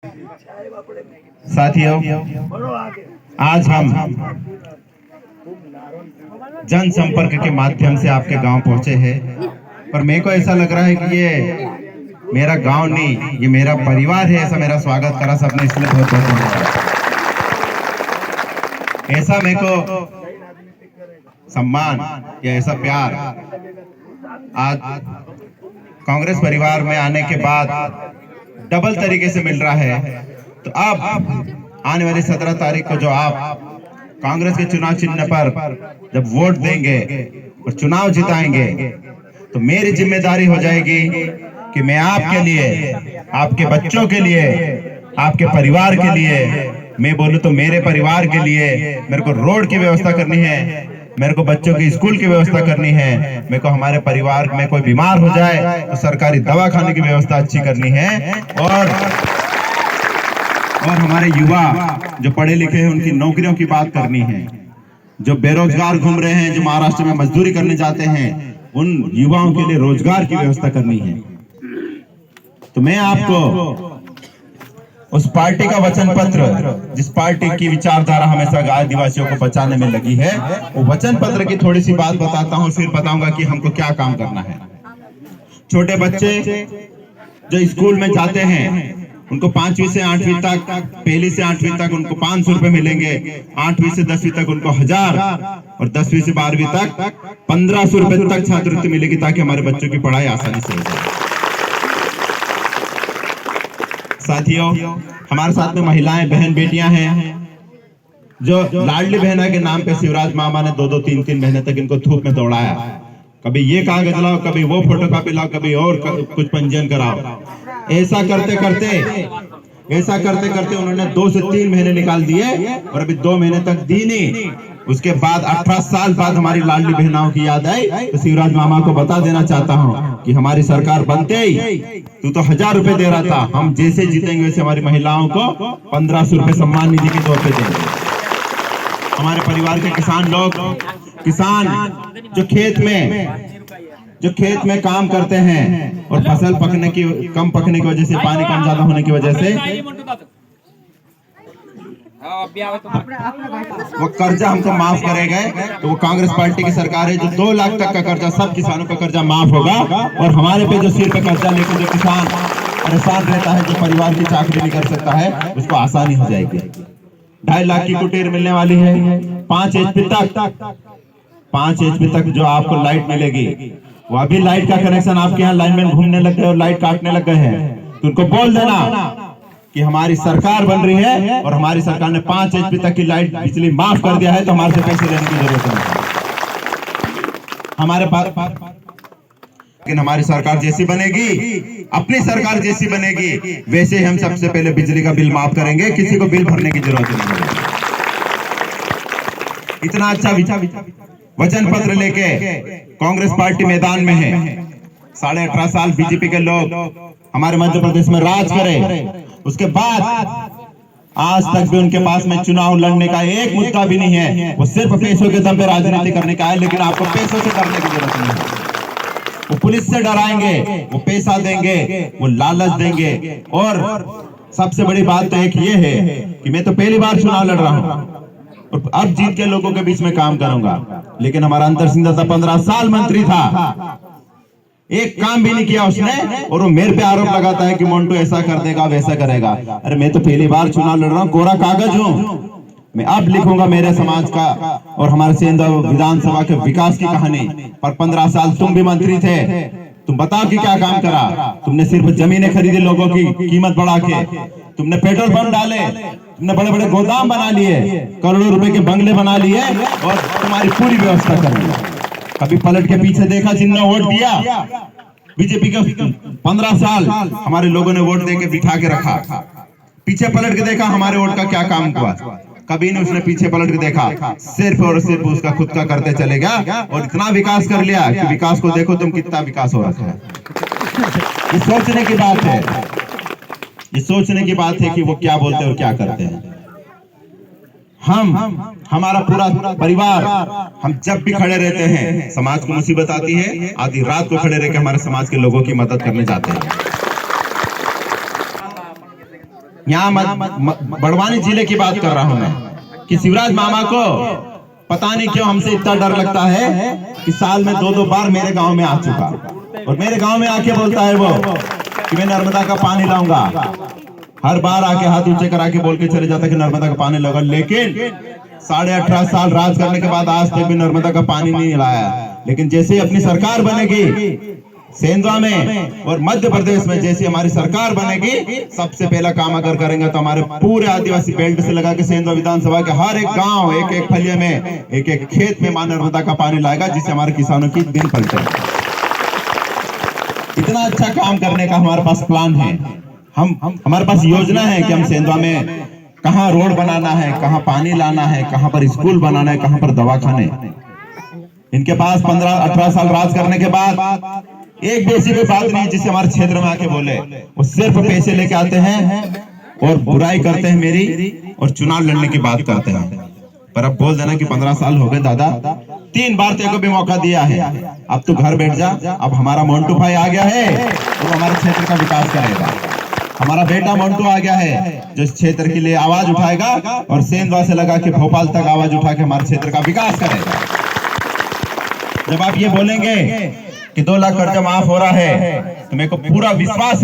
साथियों, आज हम जनसंपर्क के माध्यम से आपके गांव पहुंचे हैं, पर मेरे को ऐसा लग रहा है कि ये मेरा गांव नहीं, ये मेरा परिवार है। ऐसा मेरा स्वागत करा सबने, इसलिए बहुत बहुत धन्यवाद। ऐसा मेरे को सम्मान या ऐसा प्यार आज कांग्रेस परिवार में आने के बाद डबल तरीके से मिल रहा है। तो अब आने वाली 17 तारीख को जो आप कांग्रेस के चुनाव चिन्ह पर जब वोट देंगे और चुनाव जिताएंगे, तो मेरी जिम्मेदारी हो जाएगी कि मैं आपके लिए, आपके बच्चों के लिए, आपके परिवार के लिए, मैं बोलूं तो मेरे परिवार के लिए मेरे को रोड की व्यवस्था करनी है, मेरे को बच्चों की स्कूल की व्यवस्था करनी है, मेरे को हमारे परिवार में कोई बीमार हो जाए तो सरकारी दवा खाने की व्यवस्था अच्छी करनी है, और हमारे युवा जो पढ़े लिखे हैं उनकी नौकरियों की बात करनी है। जो बेरोजगार घूम रहे हैं, जो महाराष्ट्र में मजदूरी करने जाते हैं, उन युवाओं के लिए रोजगार की व्यवस्था करनी है। तो मैं आपको उस पार्टी का वचन पत्र, जिस पार्टी की विचारधारा हमेशा आदिवासियों को बचाने में लगी है, वो वचन पत्र की थोड़ी सी बात बताता हूँ, फिर बताऊंगा कि हमको क्या काम करना है। छोटे बच्चे जो स्कूल में जाते हैं, उनको 5वीं से 8वीं तक, पहली से 8वीं तक उनको 500 रुपए मिलेंगे, 8वीं से 10वीं तक उनको 1000, और 10वीं से 12वीं तक 1500 रुपए तक छात्रवृत्ति मिलेगी, ताकि हमारे बच्चों की पढ़ाई आसानी से हो जाए। साथियों, हमारे साथ में महिलाएं, बहन, बेटियां हैं जो लाडली बहना के नाम पे शिवराज मामा ने 2-2, 3-3 महीने तक इनको धूप में दौड़ाया। कभी ये कागज लाओ, कभी वो फोटोकॉपी लाओ, कभी और कुछ पंजीयन कराओ। ऐसा करते करते उन्होंने 2 से 3 महीने निकाल दिए, और अभी 2 महीने तक दी नहीं। उसके बाद 18 साल बाद हमारी लाडली बहनाओं की याद आई, तो शिवराज मामा को बता देना चाहता हूँ कि हमारी सरकार बनते ही तू तो 1000 रुपए दे रहा था, हम जैसे जीतेंगे वैसे हमारी महिलाओं को 1500 रुपए सम्मान निधि के तौर पे देंगे। हमारे परिवार के किसान लोग, किसान जो खेत में काम करते हैं और फसल कम पकने की वजह से, पानी कम ज्यादा होने की वजह से वो कर्जा हमको माफ करे गए, तो वो कांग्रेस पार्टी की सरकार है जो 2 लाख तक का कर्जा, सब किसानों का कर्जा माफ होगा, और हमारे पे जो सिर पे कर्जा लेकर जो किसान परेशान रहता है, जो परिवार की चाकरी नहीं कर सकता है, उसको आसानी हो जाएगी। 2.5 लाख की कुटीर मिलने वाली है। 5 HP तक जो आपको लाइट मिलेगी, वो अभी लाइट का कनेक्शन आपके यहाँ लाइनमैन घूमने लग गए और लाइट काटने लग गए हैं, तो उनको बोल देना कि हमारी सरकार बन रही है और हमारी सरकार ने 5 HP तक की लाइट बिजली माफ कर दिया है, तो हमारे से पैसे लेने की जरूरत नहीं हमारे पास। लेकिन हमारी सरकार जैसी बनेगी, अपनी सरकार जैसी बनेगी, वैसे हम सबसे पहले बिजली का बिल माफ करेंगे, किसी को बिल भरने की जरूरत नहीं है। इतना अच्छा वचन पत्र लेके कांग्रेस पार्टी मैदान में है। 18.5 साल बीजेपी के लोग हमारे मध्य प्रदेश में राज करे, उसके बाद आज तक भी उनके पास में चुनाव लड़ने का एक मुद्दा भी नहीं है। वो सिर्फ पैसों के दम पे राजनीति करने का है, लेकिन आपको पैसों से डरने की जरूरत नहीं है। वो पुलिस से डराएंगे, वो पैसा देंगे, वो लालच देंगे, और सबसे बड़ी बात तो एक ये है कि मैं तो पहली बार चुनाव लड़ रहा हूं और अब जीत के लोगों के बीच में काम करूंगा, लेकिन हमारा अंतर सिंह दादा 15 साल मंत्री था, एक काम भी नहीं किया उसने, और वो मेरे पे आरोप लगाता है कि मोन्टू ऐसा कर देगा, वैसा करेगा। अरे मैं तो पहली बार चुनाव लड़ रहा हूँ, कोरा कागज हूँ। मैं अब लिखूंगा मेरे समाज का और हमारे सेंध विधानसभा के विकास की कहानी। पर 15 साल तुम भी मंत्री थे, तुम बताओ कि क्या काम करा। तुमने सिर्फ जमीनें खरीदी, लोगों की कीमत बढ़ा के, तुमने पेट्रोल पंप डाले, तुमने बड़े बड़े गोदाम बना लिए, करोड़ों रुपए के बंगले बना लिए, और तुम्हारी पूरी व्यवस्था कर ली। कभी पलट के पीछे देखा जिनने वोट दिया बीजेपी का? 15 साल हमारे लोगों ने वोट देके बिठा के रखा, पीछे पलट के देखा हमारे वोट का क्या काम हुआ? कभी नहीं उसने पीछे पलट के देखा, सिर्फ और सिर्फ उसका खुद का करते चलेगा, और इतना विकास कर लिया कि विकास को देखो तुम कितना विकास हो रखा है। ये सोचने की बात है, ये सोचने की बात है कि वो क्या बोलते हैं और क्या करते हैं। हमारा पूरा परिवार, हम जब भी खड़े रहते हैं, समाज को मुसीबत आती है, आधी रात को खड़े रहकर हमारे समाज के लोगों की मदद करने जाते हैं। यहाँ बड़वानी जिले की बात कर रहा हूं मैं कि शिवराज मामा को पता नहीं क्यों हमसे इतना डर लगता है कि साल में 2-2 बार मेरे गांव में आ चुका और मेरे गांव में आके बोलता है वो कि मैं नर्मदा का पानी लाऊंगा। हर बार आके हाथ ऊंचे करा के बोल के चले जाता कि नर्मदा का पानी लाऊंगा, लेकिन 18.5 साल राज करने के बाद आज तक भी नर्मदा का पानी नहीं लाया। लेकिन जैसे ही अपनी सरकार बनेगी सेंधवा में और मध्य प्रदेश में, जैसी हमारी सरकार बनेगी, सबसे पहला काम अगर करेंगे तो हमारे पूरे आदिवासी बेल्ट से लगा के सेंधवा विधानसभा के हर एक गांव, एक एक फलिया में, एक एक खेत में मां नर्मदा का पानी लाएगा, जिससे हमारे किसानों की दिन पलटे। इतना अच्छा काम करने का हमारे पास प्लान है। हमारे पास योजना है कि हम सेंधवा में कहां रोड बनाना है, कहां पानी लाना है, कहां पर स्कूल बनाना है, कहां पर दवाखाने। इनके पास 15-18 साल राज करने के बाद एक भी ऐसी कोई बात नहीं जिससे हमारे क्षेत्र में आके बोले। वो सिर्फ पैसे लेके आते हैं और बुराई करते हैं मेरी, और चुनाव लड़ने की बात करते हैं। पर अब बोल देना कि 15 साल हो गए दादा, 3 बार तेरे को भी मौका दिया है, अब तू घर बैठ जा। अब हमारा मोन्टू भाई आ गया है तो हमारे क्षेत्र का विकास करेगा। हमारा बेटा मोन्टू आ गया है जो इस क्षेत्र के लिए आवाज उठाएगा और सेंधवा से लगा के भोपाल तक आवाज उठा के हमारे क्षेत्र का विकास करेगा। जब आप ये बोलेंगे कि 2 लाख कर्जा माफ हो रहा है तो मेरे को पूरा विश्वास है